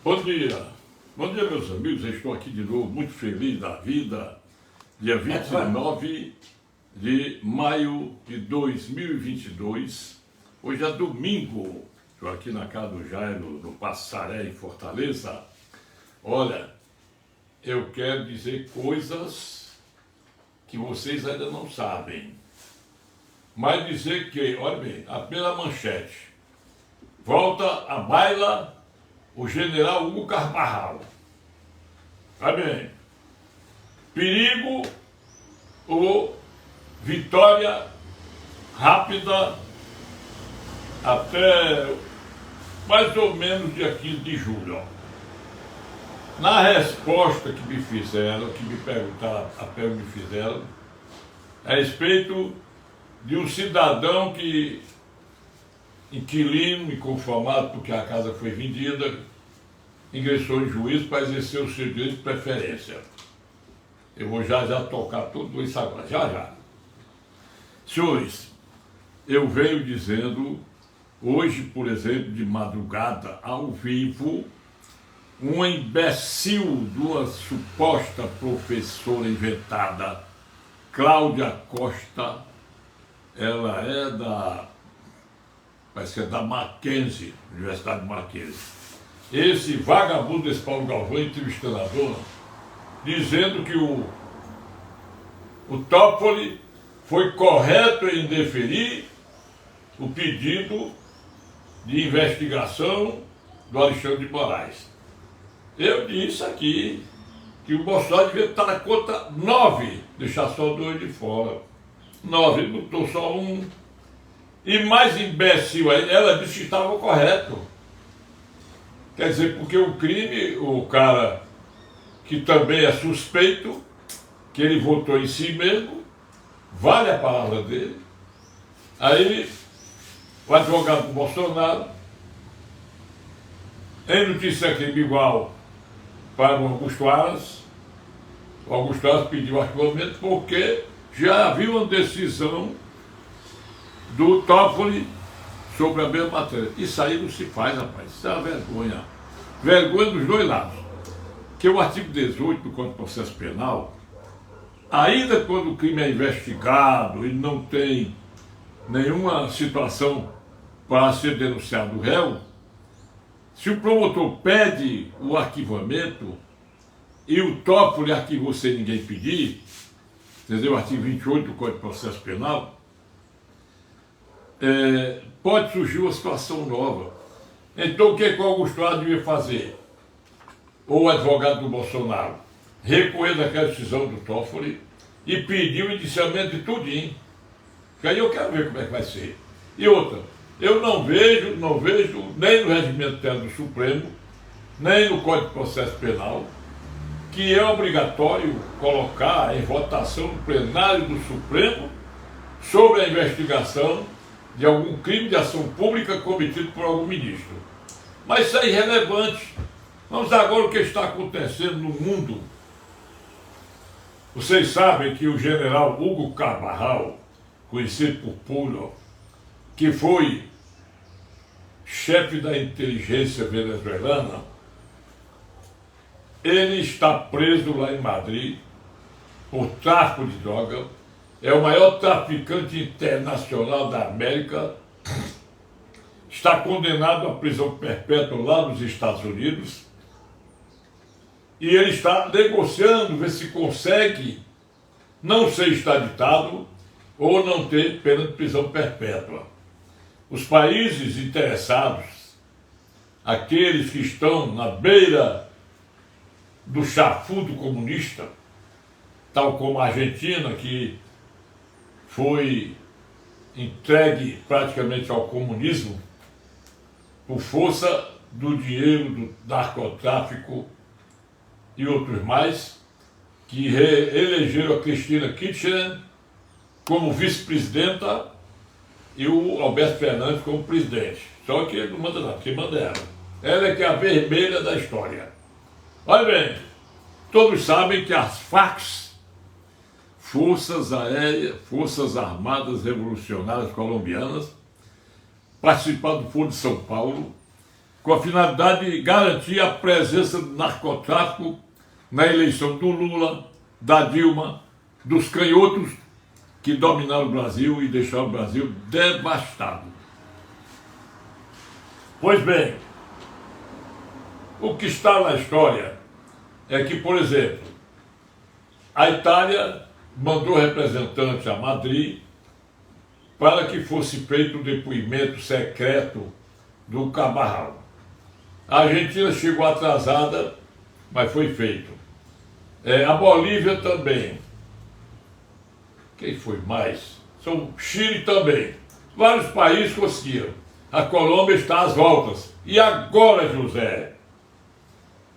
Bom dia. Bom dia, meus amigos. Eu estou aqui de novo, muito feliz da vida. Dia 29 de maio de 2022. Hoje é domingo. Estou aqui na casa do Jairo, no Passaré, em Fortaleza. Olha, eu quero dizer coisas que vocês ainda não sabem. Mas dizer que, olha bem, a primeira manchete. Volta à baila o general Hugo Carvajal. Olha bem. Perigo ou vitória rápida até mais ou menos dia 15 de julho. Na resposta que me fizeram, que me perguntaram, a pergunta que me fizeram, a respeito de um cidadão que, inquilino, inconformado porque a casa foi vendida, ingressou em juízo para exercer o seu direito de preferência. Eu vou já tocar tudo isso agora, já. Senhores, eu venho dizendo, hoje, por exemplo, de madrugada, ao vivo, um imbecil de uma suposta professora inventada, Cláudia Costa, ela é vai ser da Mackenzie, Universidade de Mackenzie. Esse vagabundo desse Paulo Galvão, entrevistando a dona, dizendo que o Toffoli foi correto em deferir o pedido de investigação do Alexandre de Moraes. Eu disse aqui que o Bolsonaro devia estar na conta 9, deixar só 2 de fora. 9, botou só 1. E mais imbecil ainda, ela disse que estava correto. Quer dizer, porque o crime, o cara que também é suspeito, que ele votou em si mesmo, vale a palavra dele. Aí, o advogado do Bolsonaro, em notícia crime igual para o Augusto Aras pediu arquivamento porque já havia uma decisão do Toffoli sobre a mesma matéria. Isso aí não se faz, rapaz. Isso é uma vergonha. Vergonha dos dois lados. Que o artigo 18 do Código de Processo Penal, ainda quando o crime é investigado e não tem nenhuma situação para ser denunciado o réu, se o promotor pede o arquivamento e o Toffoli arquivou sem ninguém pedir, entendeu? O artigo 28 do Código de Processo Penal, pode surgir uma situação nova. Então o que o Augusto Aras devia fazer? Ou o advogado do Bolsonaro recorrer daquela decisão do Toffoli e pedir o indiciamento de tudinho. Que aí eu quero ver como é que vai ser. E outra, eu não vejo nem no regimento interno do Supremo, nem no Código de Processo Penal, que é obrigatório colocar em votação no plenário do Supremo sobre a investigação de algum crime de ação pública cometido por algum ministro. Mas isso é irrelevante. Vamos agora o que está acontecendo no mundo. Vocês sabem que o general Hugo Carvajal, conhecido por Pullo, que foi chefe da inteligência venezuelana, ele está preso lá em Madrid por tráfico de droga. É o maior traficante internacional da América, está condenado à prisão perpétua lá nos Estados Unidos, e ele está negociando, ver se consegue não ser extraditado ou não ter pena de prisão perpétua. Os países interessados, aqueles que estão na beira do chafudo comunista, tal como a Argentina, que foi entregue praticamente ao comunismo por força do dinheiro do narcotráfico e outros mais, que elegeram a Cristina Kirchner como vice-presidenta e o Alberto Fernandes como presidente. Só que ele não manda nada, quem manda é ela. Ela é que é a vermelha da história. Olha bem, todos sabem que as Farc, Forças Aéreas, Forças Armadas Revolucionárias Colombianas, participaram do Foro de São Paulo, com a finalidade de garantir a presença do narcotráfico na eleição do Lula, da Dilma, dos canhotos que dominaram o Brasil e deixaram o Brasil devastado. Pois bem, o que está na história é que, por exemplo, a Itália mandou representantes a Madrid para que fosse feito o depoimento secreto do Camarral. A Argentina chegou atrasada, mas foi feito. A Bolívia também. Quem foi mais? O Chile também. Vários países conseguiram. A Colômbia está às voltas. E agora, José?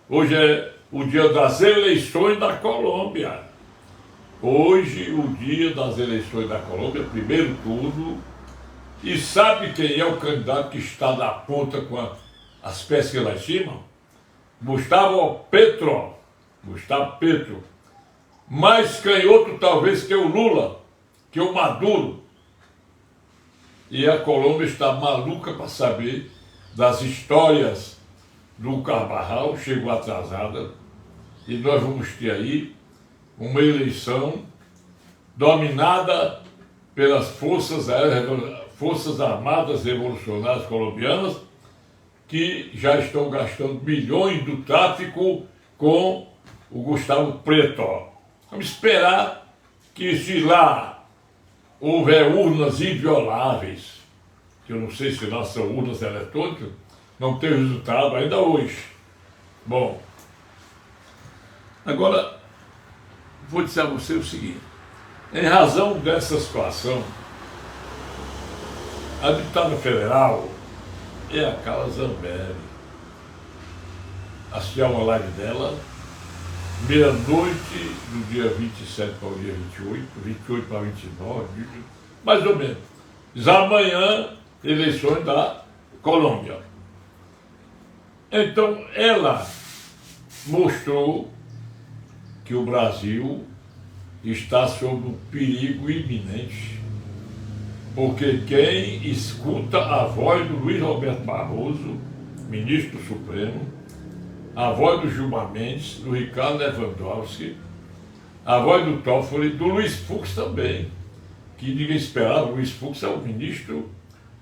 Hoje é o dia das eleições da Colômbia. Hoje, o dia das eleições da Colômbia, primeiro turno. E sabe quem é o candidato que está na ponta com as pescas lá em cima? Gustavo Petro. Gustavo Petro. Mais canhoto talvez que o Lula, que o Maduro. E a Colômbia está maluca para saber das histórias do Carvajal, chegou atrasada, e nós vamos ter aí uma eleição dominada pelas Forças Armadas Revolucionárias Colombianas, que já estão gastando milhões do tráfico com o Gustavo Petro. Vamos esperar que, se lá houver urnas invioláveis, que eu não sei se lá são urnas eletrônicas, não tem resultado ainda hoje. Bom, agora vou dizer a você o seguinte: em razão dessa situação, a deputada federal é a Carla Zambelli. Assisti a uma live dela, meia-noite do dia 27 para o dia 28 para 29, mais ou menos. Já amanhã, eleições da Colômbia. Então, ela mostrou que o Brasil está sob um perigo iminente, porque quem escuta a voz do Luiz Roberto Barroso, ministro Supremo, a voz do Gilmar Mendes, do Ricardo Lewandowski, a voz do Toffoli, do Luiz Fux também, que ninguém esperava. O Luiz Fux é um ministro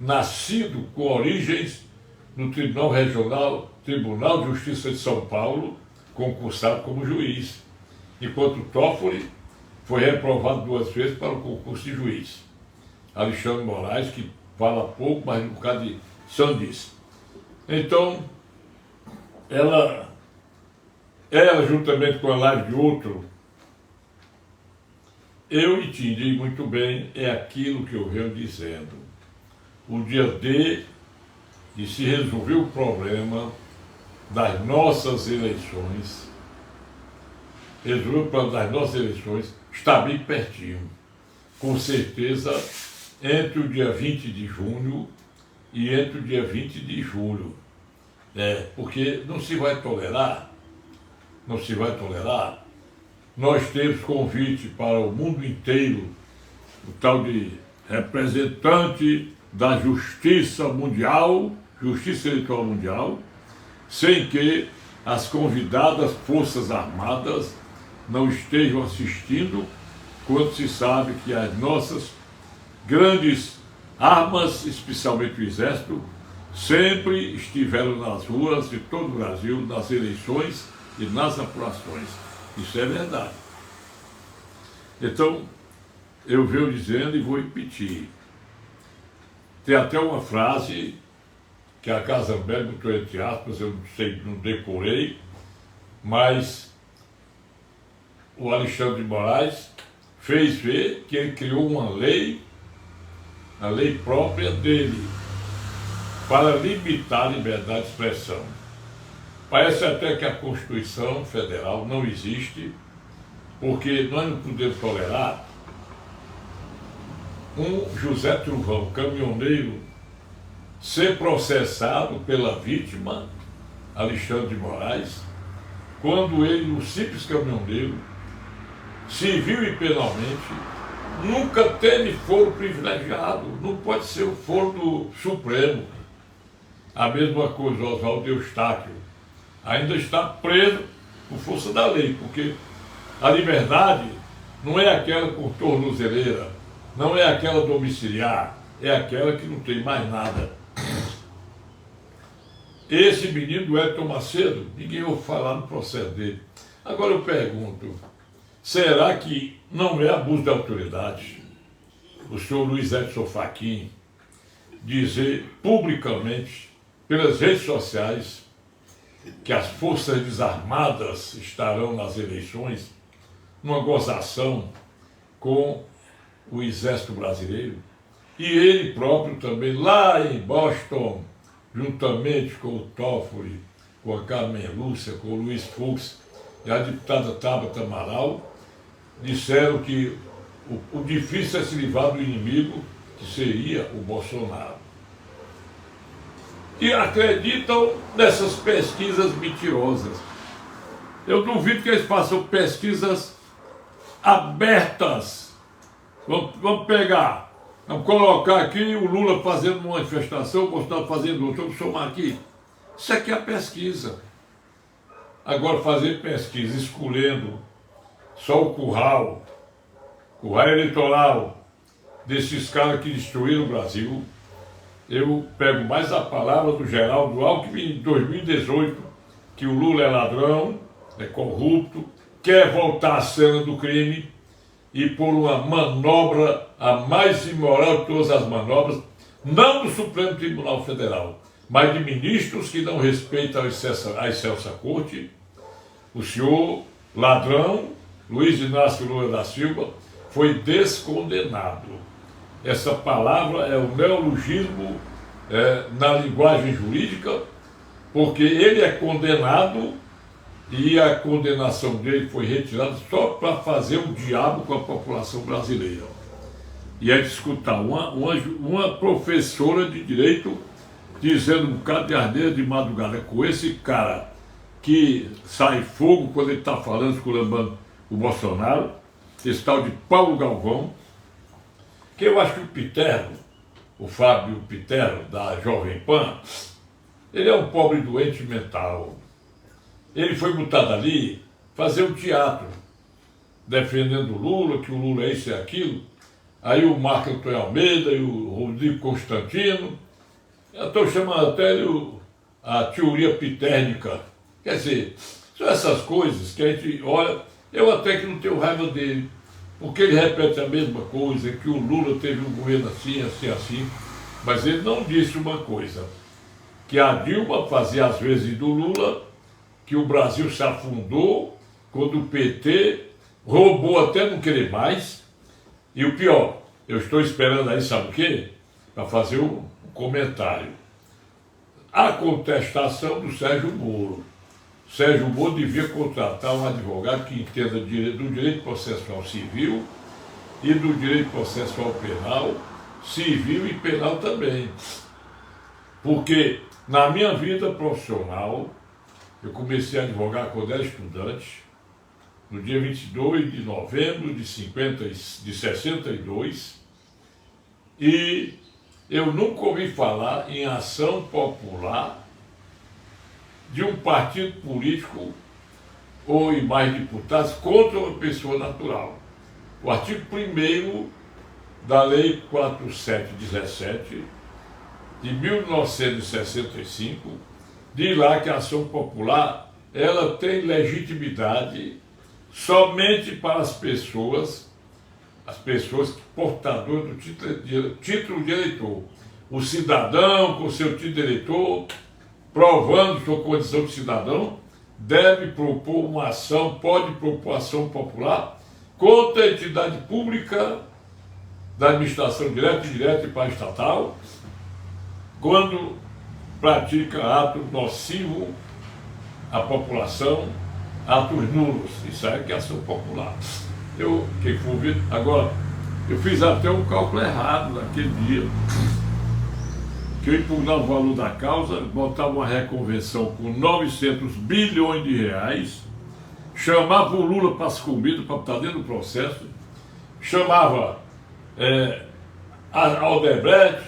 nascido com origens no Tribunal de Justiça de São Paulo, concursado como juiz, enquanto o Toffoli foi reprovado 2 vezes para o concurso de juiz. Alexandre Moraes, que fala pouco, mas um bocado de sandice. Então, ela, juntamente com a live de outro, eu entendi muito bem, é aquilo que eu venho dizendo. O dia de se resolver o problema das nossas eleições, está bem pertinho. Com certeza, entre o dia 20 de junho e entre o dia 20 de julho. Porque não se vai tolerar. Nós temos convite para o mundo inteiro, o tal de representante da Justiça Mundial, Justiça Eleitoral Mundial, sem que as convidadas Forças Armadas não estejam assistindo, quando se sabe que as nossas grandes armas, especialmente o Exército, sempre estiveram nas ruas de todo o Brasil, nas eleições e nas apurações. Isso é verdade. Então, eu venho dizendo e vou repetir. Tem até uma frase que a Carla Zambelli botou entre aspas, eu não sei, não decorei, mas o Alexandre de Moraes fez ver que ele criou uma lei, a lei própria dele, para limitar a liberdade de expressão. Parece até que a Constituição Federal não existe, porque nós não podemos tolerar um José Truvão, caminhoneiro, ser processado pela vítima, Alexandre de Moraes, quando ele, um simples caminhoneiro, civil e penalmente, nunca teve foro privilegiado. Não pode ser o foro do Supremo. A mesma coisa, Oswaldo Eustáquio ainda está preso por força da lei, porque a liberdade não é aquela por tornozeleira, não é aquela domiciliar, é aquela que não tem mais nada. Esse menino do Elton Macedo, ninguém ouve falar no processo dele. Agora eu pergunto, será que não é abuso de autoridade o senhor Luiz Edson Fachin dizer publicamente, pelas redes sociais, que as forças desarmadas estarão nas eleições numa gozação com o exército brasileiro? E ele próprio também, lá em Boston, juntamente com o Toffoli, com a Carmen Lúcia, com o Luiz Fux e a deputada Tabata Amaral, disseram que o difícil é se livrar do inimigo, que seria o Bolsonaro. E acreditam nessas pesquisas mentirosas. Eu duvido que eles façam pesquisas abertas. Vamos pegar, vamos colocar aqui o Lula fazendo uma manifestação, o Bolsonaro fazendo outra, vamos somar aqui. Isso aqui é a pesquisa. Agora, fazer pesquisa escolhendo só o curral eleitoral desses caras que destruíram o Brasil. Eu pego mais a palavra do Geraldo Alckmin em 2018, que o Lula é ladrão, é corrupto, quer voltar à cena do crime e por uma manobra, a mais imoral de todas as manobras, não do Supremo Tribunal Federal, mas de ministros que não respeitam a excelsa corte, o senhor ladrão, Luiz Inácio Lula da Silva, foi descondenado. Essa palavra é o neologismo na linguagem jurídica, porque ele é condenado e a condenação dele foi retirada só para fazer o diabo com a população brasileira. E aí escutar uma professora de direito dizendo um bocado de ardeira de madrugada com esse cara que sai fogo quando ele está falando, esculambando o Bolsonaro, esse tal de Paulo Galvão, que eu acho que o Pitero, o Fábio Pitero, da Jovem Pan, ele é um pobre doente mental. Ele foi botado ali fazer um teatro, defendendo o Lula, que o Lula é isso e aquilo. Aí o Marco Antônio Almeida e o Rodrigo Constantino, eu estou chamando até ele a teoria pitérnica. Quer dizer, são essas coisas que a gente olha, eu até que não tenho raiva dele, porque ele repete a mesma coisa, que o Lula teve um governo assim, assim, assim, mas ele não disse uma coisa, que a Dilma fazia às vezes do Lula, que o Brasil se afundou quando o PT roubou até não querer mais, e o pior, eu estou esperando aí, sabe o quê? Para fazer um comentário. A contestação do Sérgio Moro. Sérgio Moro devia contratar um advogado que entenda do direito processual civil e do direito processual penal, civil e penal também. Porque na minha vida profissional, eu comecei a advogar quando era estudante, no dia 22 de novembro de 62, e eu nunca ouvi falar em ação popular de um partido político ou em mais deputados contra uma pessoa natural. O artigo 1º da Lei 4717 de 1965 diz lá que a ação popular ela tem legitimidade somente para as pessoas portadoras do título de eleitor. O cidadão com seu título de eleitor, provando sua condição de cidadão, deve propor uma ação, pode propor ação popular contra a entidade pública da administração direta, indireta e paraestatal, quando pratica ato nocivo à população, atos nulos. Isso aí que é ação popular. Quem for ver, agora, eu fiz até um cálculo errado naquele dia, que eu impugnava o valor da causa, botava uma reconvenção com 900 bilhões de reais, chamava o Lula para as comidas, para estar dentro do processo, chamava a Odebrecht,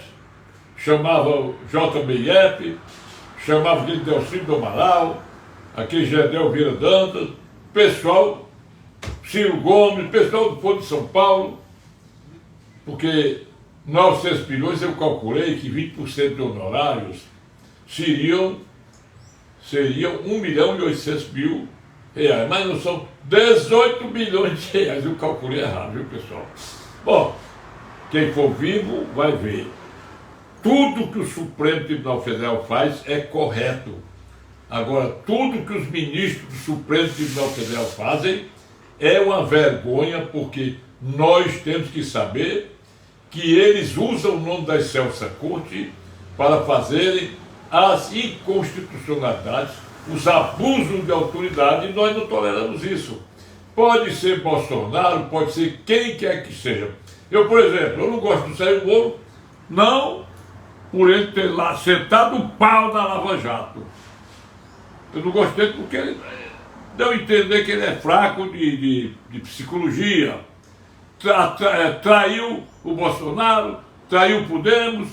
chamava o JBIF, chamava aquele Delcino do Amaral, aquele Gedel Vieira Dantas, pessoal, Ciro Gomes, pessoal do Foro de São Paulo, porque 900 milhões eu calculei que 20% de honorários seriam 1.800.000 reais, mas não são 18 milhões de reais, eu calculei errado, viu, pessoal? Bom, quem for vivo vai ver. Tudo que o Supremo Tribunal Federal faz é correto. Agora, tudo que os ministros do Supremo Tribunal Federal fazem é uma vergonha, porque nós temos que saber que eles usam o nome da excelsa corte para fazerem as inconstitucionalidades, os abusos de autoridade, e nós não toleramos isso. Pode ser Bolsonaro, pode ser quem quer que seja. Eu, por exemplo, eu não gosto do Sérgio Moro, não por ele ter lá sentado o pau na Lava Jato. Eu não gosto dele porque ele deu a entender que ele é fraco de psicologia. Traiu o Bolsonaro, traiu o Podemos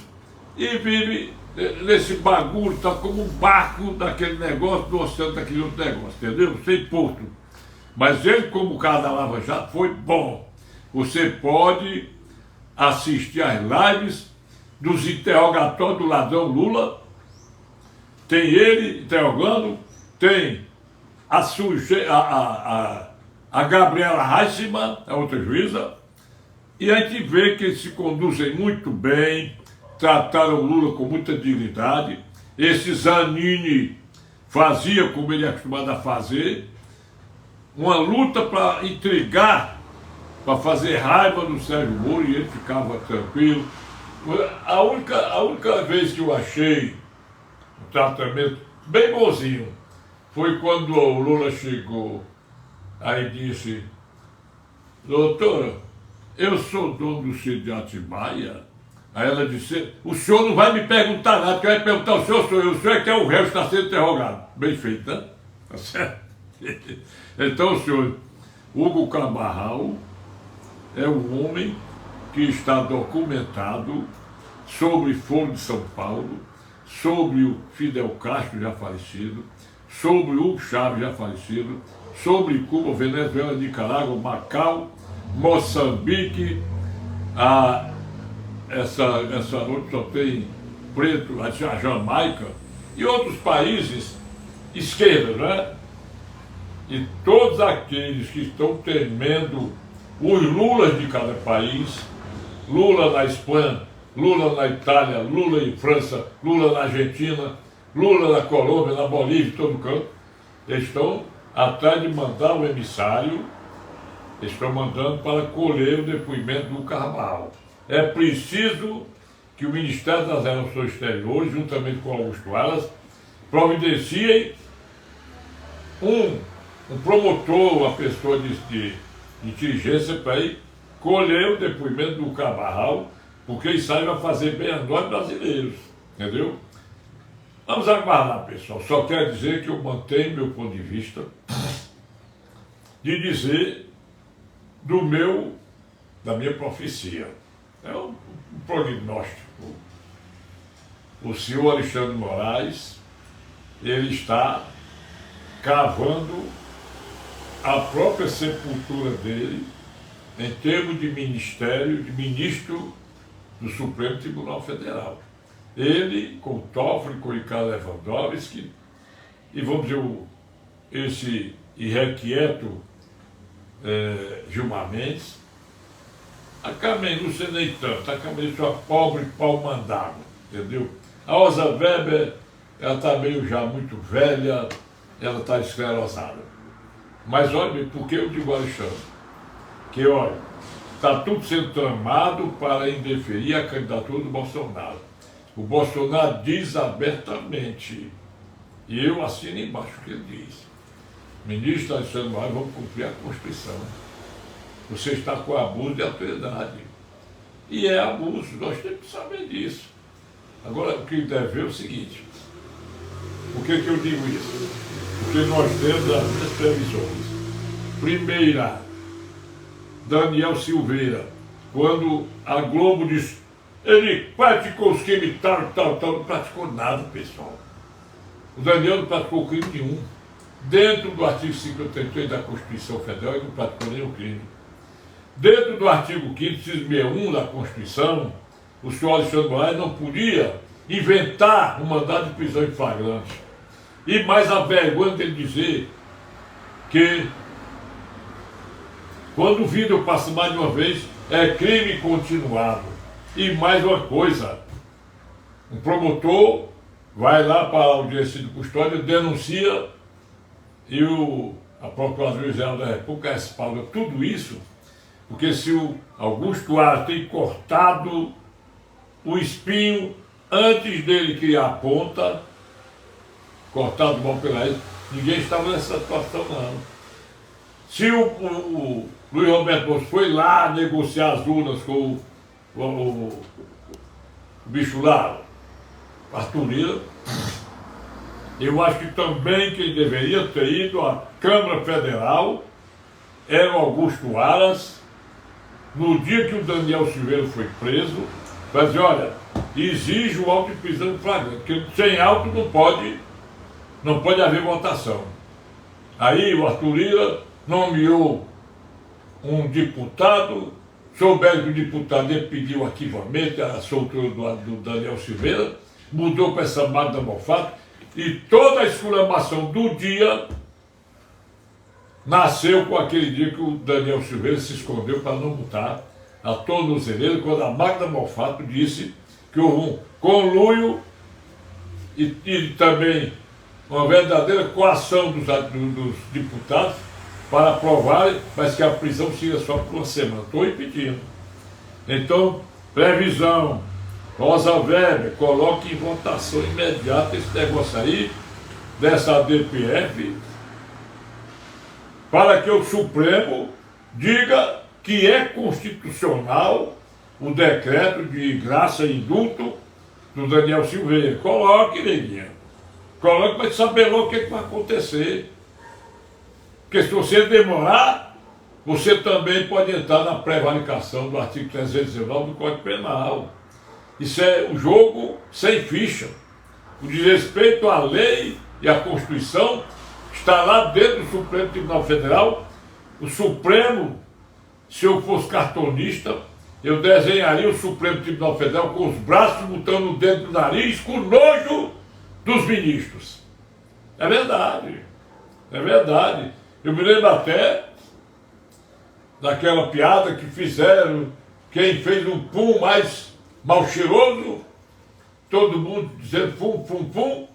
e vive nesse bagulho, está como um barco daquele negócio, do oceano daquele outro negócio, entendeu? Sem porto. Mas ele, como o cara da Lava Jato, foi bom. Você pode assistir às lives dos interrogatórios do ladrão Lula, tem ele interrogando, tem a Gabriela Heitzmann, a outra juíza, e a gente vê que eles se conduzem muito bem, trataram o Lula com muita dignidade. Esse Zanini fazia, como ele é acostumado a fazer, uma luta para intrigar, para fazer raiva do Sérgio Moro, e ele ficava tranquilo. A única vez que eu achei um tratamento bem bonzinho foi quando o Lula chegou, aí disse: doutora, eu sou dono do sítio de Atibaia. Aí ela disse: o senhor não vai me perguntar nada, quem vai perguntar o senhor sou eu, o senhor é que é o réu, está sendo interrogado. Bem feito, né? Tá certo? Então, senhor, Hugo Camarral é um homem que está documentado sobre Foro de São Paulo, sobre o Fidel Castro já falecido, sobre o Hugo Chávez já falecido, sobre Cuba, Venezuela, Nicarágua, Macau, Moçambique, essa noite só tem preto, a Jamaica e outros países esquerda, né? E todos aqueles que estão temendo os Lulas de cada país, Lula na Espanha, Lula na Itália, Lula em França, Lula na Argentina, Lula na Colômbia, na Bolívia, em todo canto, eles estão atrás de mandar o emissário, eles estão mandando para colher o depoimento do Carvalho. É preciso que o Ministério das Relações Exteriores, juntamente com Augusto Aras, providenciem um promotor, uma pessoa de inteligência para ir colher o depoimento do Carvalho, porque isso aí vai fazer bem a nós brasileiros, entendeu? Vamos aguardar, pessoal. Só quero dizer que eu mantenho meu ponto de vista de dizer da minha profecia. É um prognóstico. O senhor Alexandre de Moraes, ele está cavando a própria sepultura dele em termos de ministério, de ministro do Supremo Tribunal Federal. Ele, com o Toffoli, com o Ricardo Lewandowski, e vamos dizer, esse irrequieto Gilmar Mendes, a Carmen Lúcia nem tanto, a Carmen Lúcia é uma pobre pau mandado, entendeu? A Rosa Weber, ela está meio já muito velha, ela está esclerosada. Mas olha, por que eu digo, Alexandre? Que olha, está tudo sendo tramado para indeferir a candidatura do Bolsonaro. O Bolsonaro diz abertamente, e eu assino embaixo o que ele diz: ministro Alexandre Moraes, vamos cumprir a Constituição. Você está com abuso de autoridade. E é abuso, nós temos que saber disso. Agora, o que deve ver é o seguinte: por que eu digo isso? Porque nós temos as minhas previsões. Primeira, Daniel Silveira, quando a Globo Ele praticou os crimes tal, não praticou nada, pessoal. O Daniel não praticou crime nenhum. Dentro do artigo 53 da Constituição Federal, ele não praticou nenhum crime. Dentro do artigo 5º, 61 da Constituição, o senhor Alexandre de Moraes não podia inventar um mandado de prisão em flagrante. E mais a vergonha dele dizer que quando o vídeo passa mais de uma vez, é crime continuado. E mais uma coisa, um promotor vai lá para a audiência de custódia, denuncia e a Procuradoria-Geral da República respalda tudo isso, porque se o Augusto Aras tem cortado o espinho antes dele criar a ponta, cortado mal pela ele, ninguém estava nessa situação não. Se o Luiz Roberto Barroso foi lá negociar as urnas com o bicho lá, Arthur Lira, eu acho que também quem deveria ter ido à Câmara Federal era o Augusto Aras, no dia que o Daniel Silveira foi preso, para dizer, olha, exige o auto de prisão em flagrante, porque sem auto não pode haver votação. Aí o Arthur Lira nomeou um deputado, souberam que o deputado ia pedir o arquivamento, a soltura do Daniel Silveira, mudou para essa Magda Mofato, e toda a exclamação do dia nasceu com aquele dia que o Daniel Silveira se escondeu para não botar a tornozeleira, quando a Magda Mofato disse que houve um conluio e também uma verdadeira coação dos deputados para aprovarem, mas que a prisão seria só por uma semana. Estou repetindo. Então, previsão, Rosa Weber, coloque em votação imediata esse negócio aí, dessa DPF, para que o Supremo diga que é constitucional o decreto de graça e indulto do Daniel Silveira. Coloque, neguinha. Coloque para saber logo o que vai acontecer. Porque se você demorar, você também pode entrar na prevaricação do artigo 319 do Código Penal. Isso é um jogo sem ficha. O desrespeito à lei e à Constituição está lá dentro do Supremo Tribunal Federal. O Supremo, se eu fosse cartonista, eu desenharia o Supremo Tribunal Federal com os braços botando o dedo no nariz, com nojo dos ministros. É verdade. É verdade. Eu me lembro até daquela piada que fizeram, quem fez um pum mais mal cheiroso, todo mundo dizendo pum, pum, pum,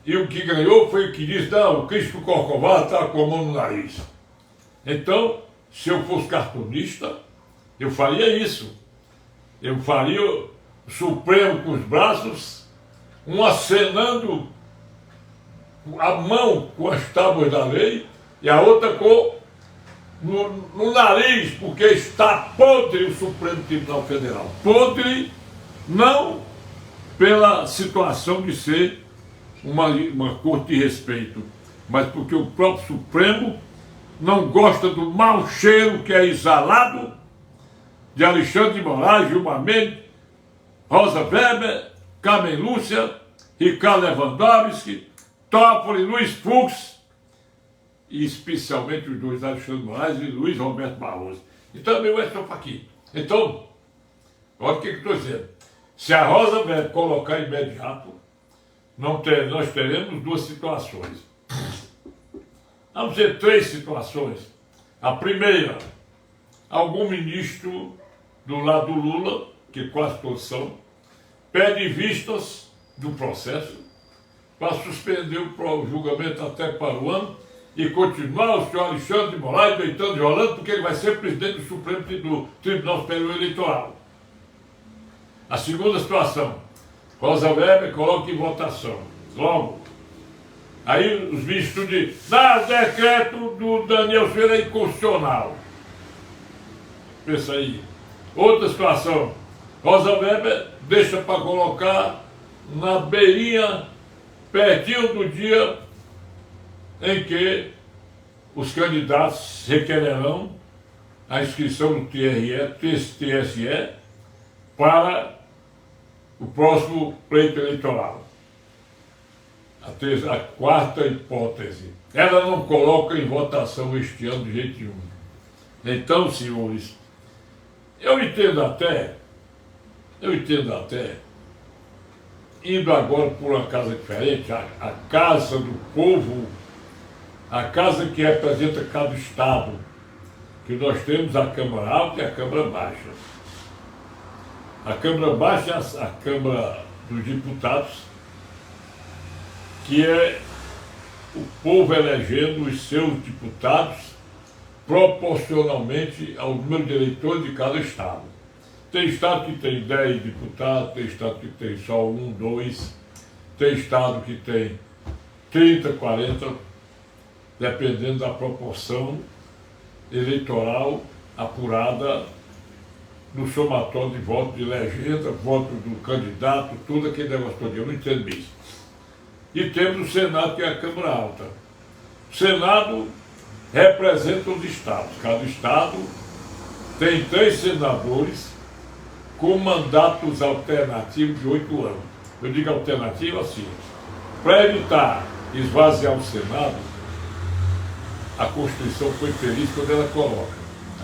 e o que ganhou foi o que disse, não, o Cristo Corcovado estava com a mão no nariz. Então, se eu fosse cartunista, eu faria isso. Eu faria o Supremo com os braços, um acenando a mão com as tábuas da lei, e a outra no nariz, porque está podre o Supremo Tribunal Federal. Podre não pela situação de ser uma corte de respeito, mas porque o próprio Supremo não gosta do mau cheiro que é exalado de Alexandre de Moraes, Gilmar Mendes, Rosa Weber, Carmen Lúcia, Ricardo Lewandowski, Toffoli, Luiz Fux, e especialmente os dois, Alexandre de Moraes e Luiz Roberto Barroso. E também o Edson Fachin. Então, olha o que eu estou dizendo. Se a Rosa Weber colocar imediato, nós teremos duas situações. Vamos ter três situações. A primeira, algum ministro do lado do Lula, que quase todos são, pede vistas do processo para suspender o julgamento até para o ano e continuar o senhor Alexandre de Moraes deitando e rolando, porque ele vai ser presidente do Supremo do Tribunal Superior Eleitoral. A segunda situação, Rosa Weber coloca em votação. Logo, aí os ministros dizem, o decreto do Daniel Silveira é inconstitucional. Pensa aí. Outra situação, Rosa Weber deixa para colocar na beirinha, pertinho do dia em que os candidatos requererão a inscrição no TSE para o próximo pleito eleitoral. A quarta hipótese. Ela não coloca em votação este ano de jeito nenhum. Então, senhores, eu entendo até, indo agora por uma casa diferente, a casa do povo, a casa que representa cada estado, que nós temos a Câmara Alta e a Câmara Baixa. A Câmara Baixa é a Câmara dos Deputados, que é o povo elegendo os seus deputados proporcionalmente ao número de eleitores de cada estado. Tem estado que tem 10 deputados, tem estado que tem só 1, 2, tem estado que tem 30, 40, dependendo da proporção eleitoral apurada no somatório de voto de legenda, voto do candidato, tudo aquele negócio todo. Eu não entendo isso. E temos o Senado, que é a Câmara Alta. O Senado representa os estados. Cada estado tem 3 senadores com mandatos alternativos de 8 anos. Eu digo alternativo assim. Para evitar esvaziar o Senado, a Constituição foi feliz quando ela coloca,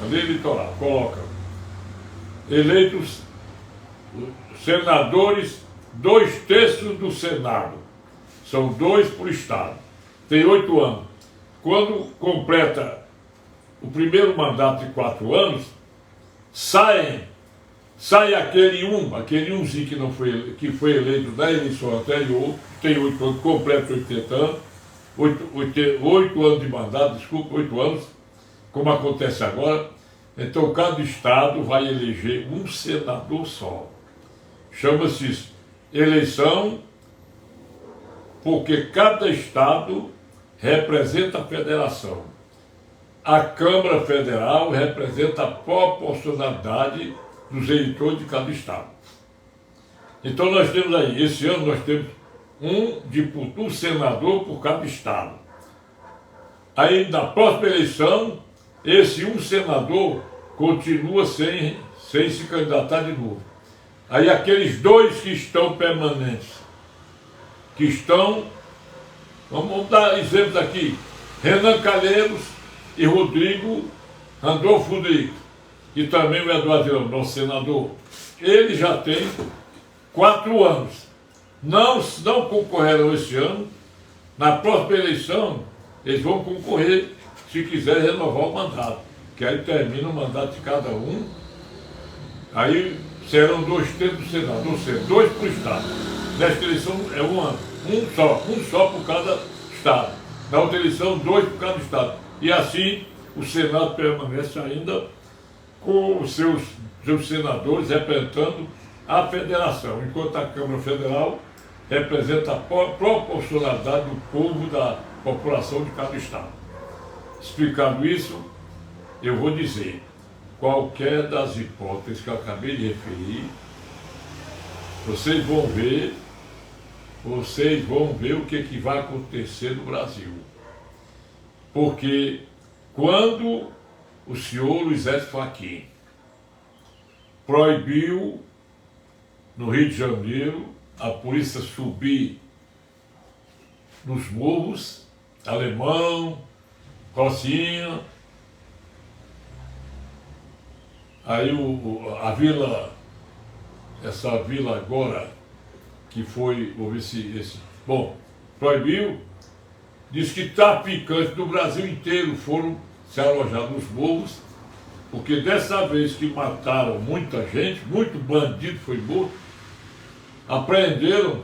a lei eleitoral coloca, eleitos senadores, 2/3 do Senado. São 2 por estado. Tem 8 anos. Quando completa o primeiro mandato de 4 anos, sai aquele umzinho que foi eleito na eleição anterior, tem 8 anos, completa 80 anos, 8 anos de mandato, 8 anos, como acontece agora. Então cada estado vai eleger um senador só. Chama-se isso eleição, porque cada estado representa a federação. A Câmara Federal representa a proporcionalidade dos eleitores de cada estado. Então nós temos aí, esse ano nós temos um senador por cada estado. Aí na próxima eleição, esse um senador continua sem se candidatar de novo. Aí aqueles 2 que estão permanentes, que estão, vamos dar exemplos aqui, Renan Calheiros e Randolfo Rodrigues, e também o Eduardo Girão, nosso senador, ele já tem 4 anos. Não concorreram esse ano. Na próxima eleição, eles vão concorrer se quiserem renovar o mandato, que aí termina o mandato de cada um. Aí serão 2/3 do Senado, ou seja, 2 por estado. Nesta eleição é um ano, um só por cada estado. Na outra eleição, 2 por cada estado. E assim o Senado permanece ainda com os seus senadores representando a federação, enquanto a Câmara Federal representa a proporcionalidade do povo, da população de cada estado. Explicando isso, eu vou dizer, qualquer das hipóteses que eu acabei de referir, vocês vão ver o que vai acontecer no Brasil. Porque quando o senhor Luiz Edson Fachin proibiu no Rio de Janeiro a polícia subir nos morros, Alemão, Rocinha, aí a vila, essa vila agora, que foi, vou ver bom, proibiu, diz que traficantes do Brasil inteiro foram se alojar nos morros, porque dessa vez que mataram muita gente, muito bandido foi morto, apreenderam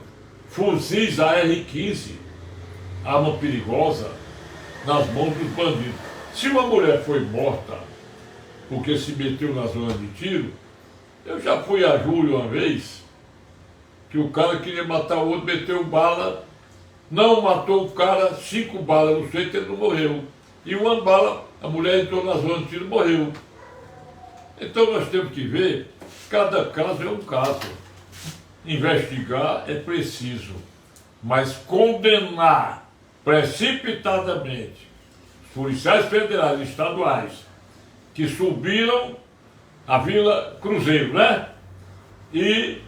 fuzis AR-15, arma perigosa, nas mãos dos bandidos. Se uma mulher foi morta porque se meteu na zona de tiro, eu já fui a Júlio uma vez, que o cara queria matar o outro, meteu bala, não matou o cara, 5 balas no peito, ele não morreu. E uma bala, a mulher entrou na zona de tiro e morreu. Então nós temos que ver, cada caso é um caso. Investigar é preciso, mas condenar precipitadamente os policiais federais e estaduais que subiram a Vila Cruzeiro, né? E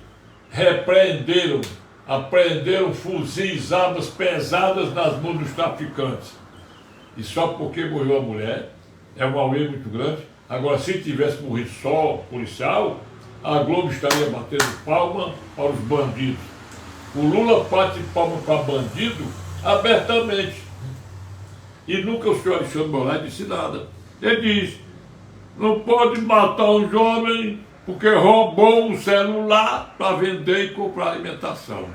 apreenderam fuzis, armas pesadas nas mãos dos traficantes. E só porque morreu a mulher, é um auê muito grande. Agora, se tivesse morrido só policial, a Globo estaria batendo palma para os bandidos. O Lula bate palma para bandido abertamente. E nunca o senhor Alexandre de Moraes disse nada. Ele diz, não pode matar um jovem porque roubou um celular para vender e comprar alimentação.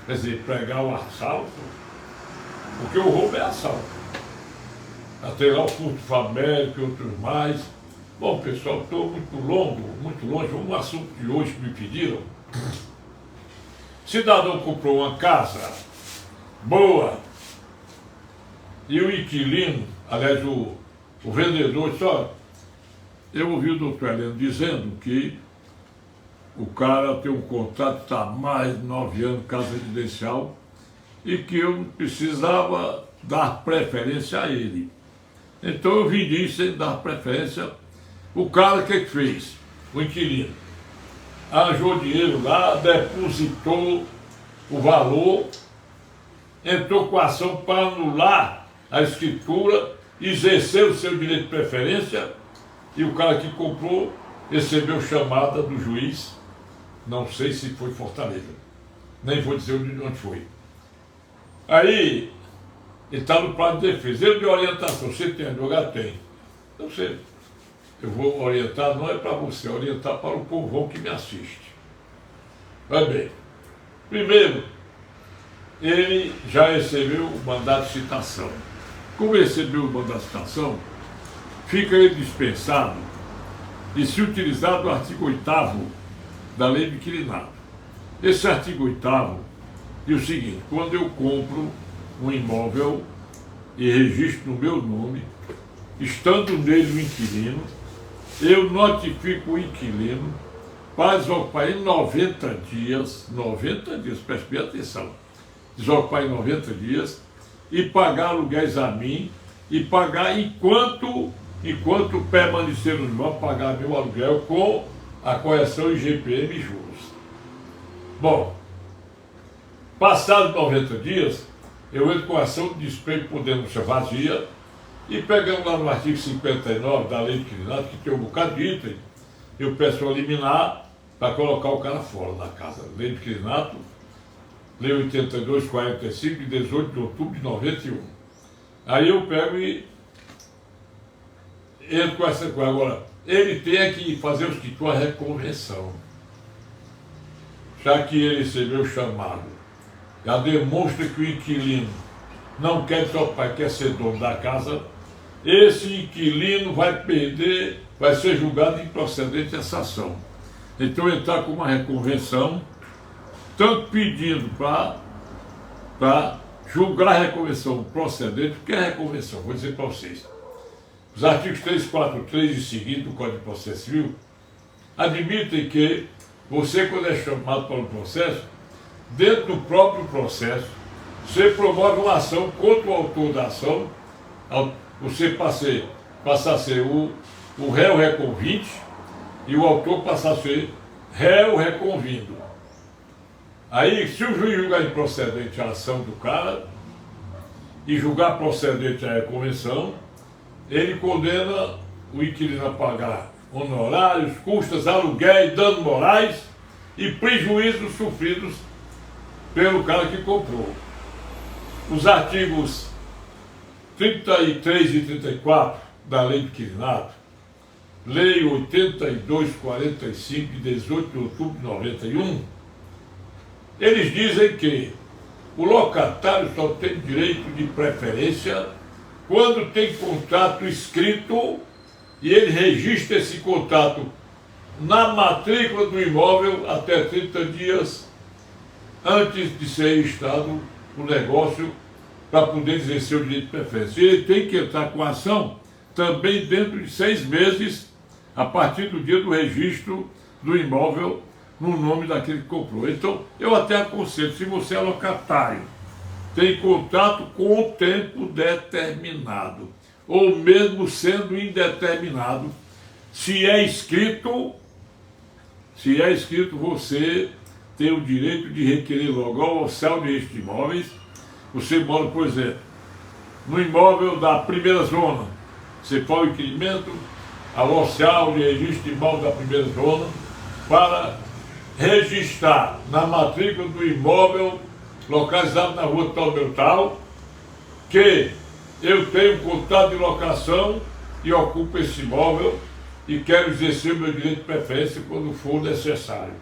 Quer dizer, pregar o assalto, porque o roubo é assalto. Até lá o furto famélico e outros mais. Bom, pessoal, estou muito longe. Um assunto de hoje que me pediram. Cidadão comprou uma casa boa e o inquilino, aliás, o vendedor disse, ó, eu ouvi o doutor Heleno dizendo que o cara tem um contrato, está há mais de 9 anos, casa residencial, e que eu precisava dar preferência a ele. Então eu vim disso sem dar preferência. O cara, o que fez? O inquilino arranjou dinheiro lá, depositou o valor, entrou com a ação para anular a escritura, exerceu o seu direito de preferência, e o cara que comprou recebeu chamada do juiz, não sei se foi Fortaleza, nem vou dizer onde foi. Aí, ele está no plano de defesa, ele de orientação, você tem advogado? Tem. Não sei. Eu vou orientar, não é para você, é orientar para o povão que me assiste. Vai bem. Primeiro, ele já recebeu o mandato de citação. Como recebeu o mandato de citação, fica ele dispensado de se utilizar do artigo 8º da Lei do Inquilinato. Esse artigo 8º diz o seguinte, quando eu compro um imóvel e registro no meu nome, estando nele o inquilino, eu notifico o inquilino para desocupar em 90 dias, preste bem atenção, desocupar em 90 dias e pagar aluguéis a mim e pagar enquanto permanecer no imóvel, pagar meu aluguel com a correção IGPM e juros. Bom, passados 90 dias, eu entro com ação de despejo por denúncia vazia e pegando lá no artigo 59 da Lei do Inquilinato, que tem um bocado de item, eu peço a liminar para colocar o cara fora da casa. Lei do Inquilinato, Lei 8245, de 18 de outubro de 91. Aí eu pego e entro com essa coisa. Agora, ele tem que fazer o seguinte, uma reconvenção. Já que ele recebeu o chamado, já demonstra que o inquilino não quer desocupar, quer ser dono da casa, esse inquilino vai ser julgado improcedente essa ação. Então entrar com uma reconvenção, tanto pedindo para julgar a reconvenção procedente, o que é a reconvenção? Vou dizer para vocês. Os artigos 343 e seguinte do Código de Processo Civil admitem que você, quando é chamado para um processo, dentro do próprio processo, você promove uma ação contra o autor da ação, você passa a ser o réu reconvinte e o autor passa a ser réu reconvindo. Aí, se o juiz julgar improcedente a ação do cara e julgar procedente a reconvenção, ele condena o inquilino a pagar honorários, custas, aluguéis, danos morais e prejuízos sofridos pelo cara que comprou. Os artigos 33 e 34 da Lei do Inquilinato, Lei 8245, de 18 de outubro de 91, eles dizem que o locatário só tem direito de preferência quando tem contrato escrito e ele registra esse contrato na matrícula do imóvel até 30 dias antes de ser registrado o negócio para poder exercer o direito de preferência. E ele tem que entrar com a ação também dentro de 6 meses a partir do dia do registro do imóvel no nome daquele que comprou. Então, eu até aconselho, se você é locatário, tem contrato com o tempo determinado, ou mesmo sendo indeterminado, se é escrito, você tem o direito de requerer logo ao oficial de registro de imóveis. Você mora, por exemplo, no imóvel da primeira zona, você faz o requerimento ao oficial de registro de imóveis da primeira zona para registrar na matrícula do imóvel localizado na rua tal meu tal, que eu tenho contrato de locação e ocupo esse imóvel e quero exercer o meu direito de preferência quando for necessário.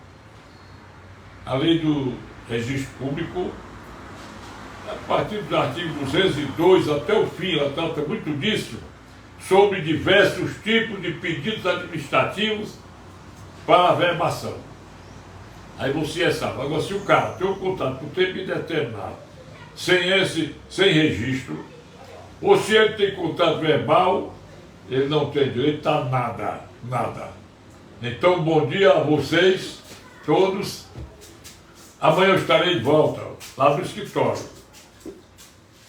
A lei do registro público, a partir do artigo 202 até o fim, ela trata muito disso, sobre diversos tipos de pedidos administrativos para averbação. Aí você sabe. Agora, se o cara tem um contrato por tempo indeterminado, sem registro, ou se ele tem contrato verbal, ele não tem direito a nada. Então, bom dia a vocês todos. Amanhã eu estarei de volta lá no escritório.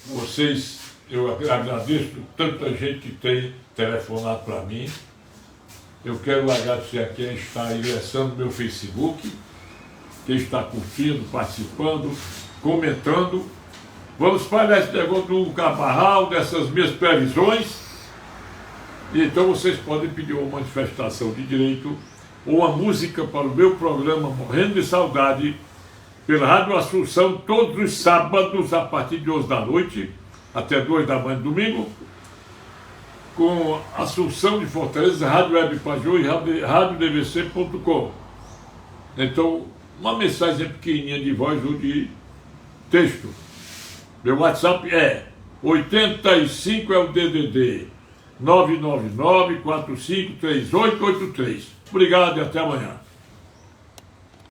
Vocês, eu agradeço tanta gente que tem telefonado para mim. Eu quero agradecer a quem está ingressando no meu Facebook, quem está curtindo, participando, comentando. Vamos espalhar esse negócio do Cabarral, dessas minhas previsões. E então vocês podem pedir uma manifestação de direito ou uma música para o meu programa Morrendo de Saudade, pela Rádio Assunção, todos os sábados, a partir de 11 da noite, até 2 da manhã de domingo, com Assunção de Fortaleza, Rádio Web Pajô e RádioDVC.com. Então, uma mensagem pequenininha de voz ou de texto. Meu WhatsApp é 85 é o DDD 999-453883. Obrigado e até amanhã.